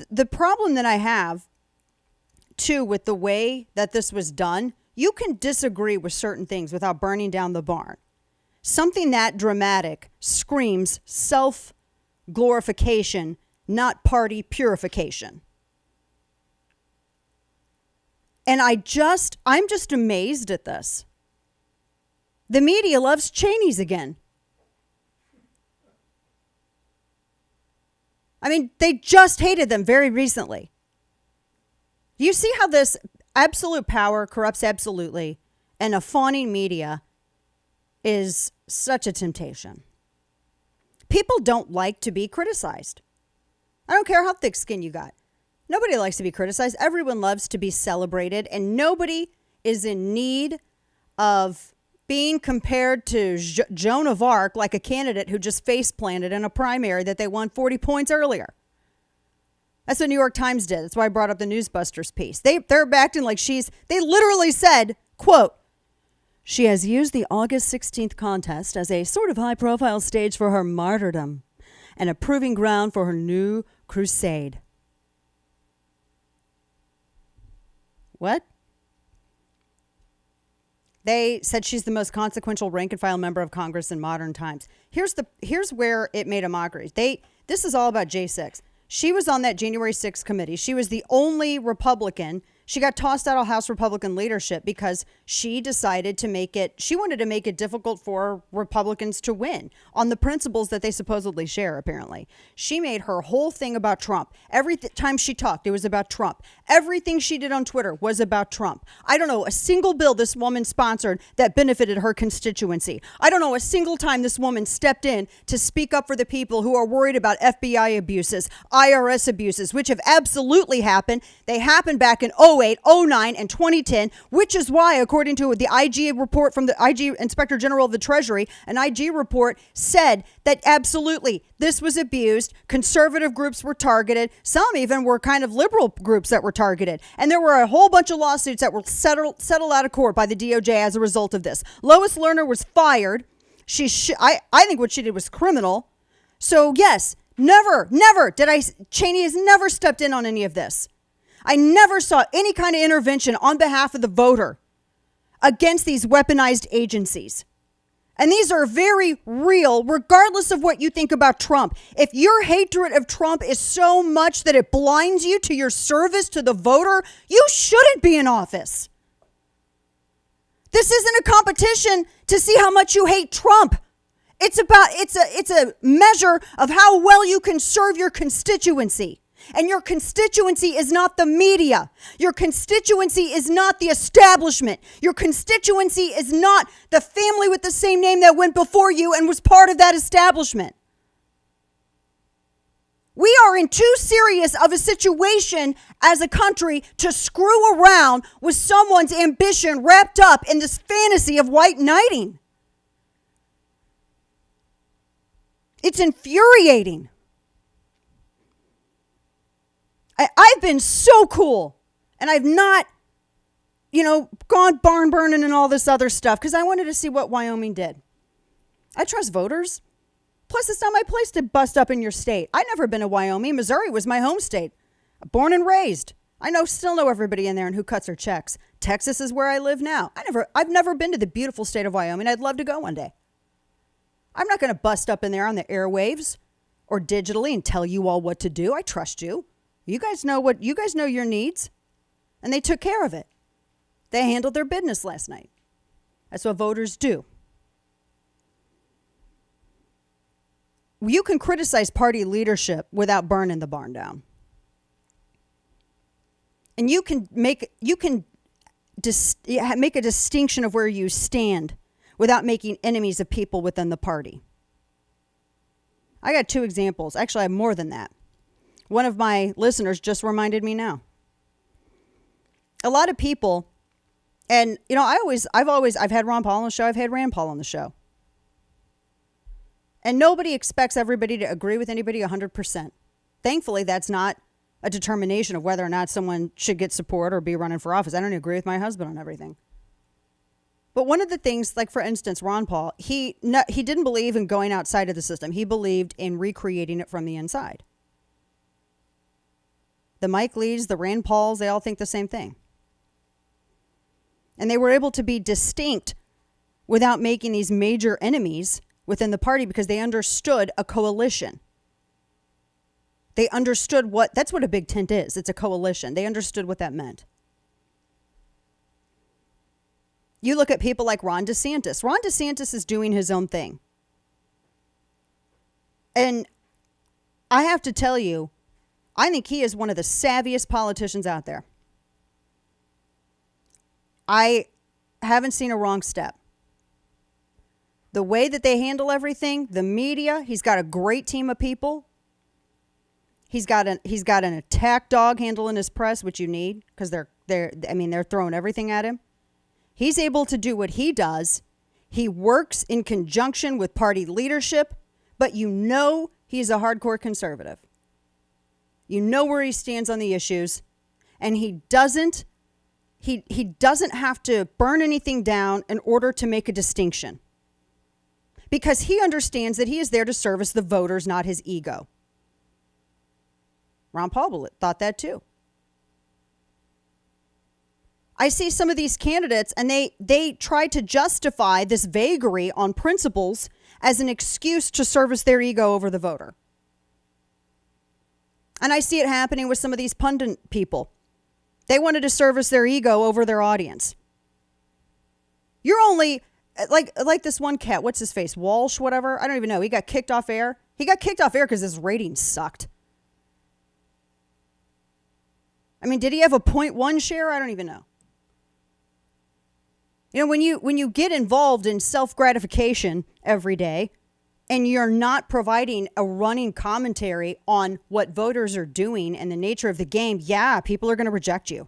the problem that I have, too, with the way that this was done, you can disagree with certain things without burning down the barn. Something that dramatic screams self-glorification, not party purification. And I'm just amazed at this. The media loves Cheneys again. I mean, they just hated them very recently. Do you see how this absolute power corrupts absolutely, and a fawning media is such a temptation? People don't like to be criticized. I don't care how thick skin you got. Nobody likes to be criticized. Everyone loves to be celebrated, and nobody is in need of being compared to Joan of Arc like a candidate who just face planted in a primary that they won 40 points earlier. That's what New York Times did. That's why I brought up the Newsbusters piece. They're acting like they literally said, quote, "She has used the August 16th contest as a sort of high-profile stage for her martyrdom and a proving ground for her new crusade." What? They said she's the most consequential rank-and-file member of Congress in modern times. Here's where it made a mockery. This is all about J6. She was on that January 6th committee. She was the only Republican. She got tossed out of House Republican leadership because she wanted to make it difficult for Republicans to win on the principles that they supposedly share, apparently. She made her whole thing about Trump. Every time she talked, it was about Trump. Everything she did on Twitter was about Trump. I don't know a single bill this woman sponsored that benefited her constituency. I don't know a single time this woman stepped in to speak up for the people who are worried about FBI abuses, IRS abuses, which have absolutely happened. They happened back in 2008, 2009, and 2010, which is why, according to the IG report from the IG Inspector General of the Treasury, an IG report said that absolutely this was abused. Conservative groups were targeted. Some even were kind of liberal groups that were targeted. And there were a whole bunch of lawsuits that were settled out of court by the DOJ as a result of this. Lois Lerner was fired. I think what she did was criminal. So yes, never Cheney has never stepped in on any of this. I never saw any kind of intervention on behalf of the voter against these weaponized agencies. And these are very real, regardless of what you think about Trump. If your hatred of Trump is so much that it blinds you to your service to the voter, you shouldn't be in office. This isn't a competition to see how much you hate Trump. It's a measure of how well you can serve your constituency. And your constituency is not the media. Your constituency is not the establishment. Your constituency is not the family with the same name that went before you and was part of that establishment. We are in too serious of a situation as a country to screw around with someone's ambition wrapped up in this fantasy of white knighting. It's infuriating. I've been so cool, and I've not, gone barn burning and all this other stuff because I wanted to see what Wyoming did. I trust voters. Plus, it's not my place to bust up in your state. I've never been to Wyoming. Missouri was my home state. Born and raised. Still know everybody in there and who cuts her checks. Texas is where I live now. I've never been to the beautiful state of Wyoming. I'd love to go one day. I'm not going to bust up in there on the airwaves or digitally and tell you all what to do. I trust you. You guys know your needs, and they took care of it. They handled their business last night. That's what voters do. You can criticize party leadership without burning the barn down. And you can make a distinction of where you stand without making enemies of people within the party. I got 2 examples. Actually, I have more than that. One of my listeners just reminded me now. A lot of people, and I've had Ron Paul on the show. I've had Rand Paul on the show. And nobody expects everybody to agree with anybody 100%. Thankfully, that's not a determination of whether or not someone should get support or be running for office. I don't agree with my husband on everything. But one of the things, like for instance, Ron Paul, he didn't believe in going outside of the system. He believed in recreating it from the inside. The Mike Lees, the Rand Pauls, they all think the same thing. And they were able to be distinct without making these major enemies within the party because they understood a coalition. They understood that's what a big tent is. It's a coalition. They understood what that meant. You look at people like Ron DeSantis. Ron DeSantis is doing his own thing. And I have to tell you, I think he is one of the savviest politicians out there. I haven't seen a wrong step. The way that they handle everything, the media, he's got a great team of people. He's got an attack dog handling his press, which you need because they're throwing everything at him. He's able to do what he does. He works in conjunction with party leadership, but you know he's a hardcore conservative. You know where he stands on the issues, and he doesn't have to burn anything down in order to make a distinction. Because he understands that he is there to service the voters, not his ego. Ron Paul thought that too. I see some of these candidates and they try to justify this vagary on principles as an excuse to service their ego over the voter. And I see it happening with some of these pundit people. They wanted to service their ego over their audience. You're only, like this one cat, what's his face? Walsh, whatever? I don't even know. He got kicked off air. He got kicked off air because his ratings sucked. I mean, did he have a 0.1 share? I don't even know. You know, when you get involved in self-gratification every day and you're not providing a running commentary on what voters are doing and the nature of the game, yeah, people are going to reject you.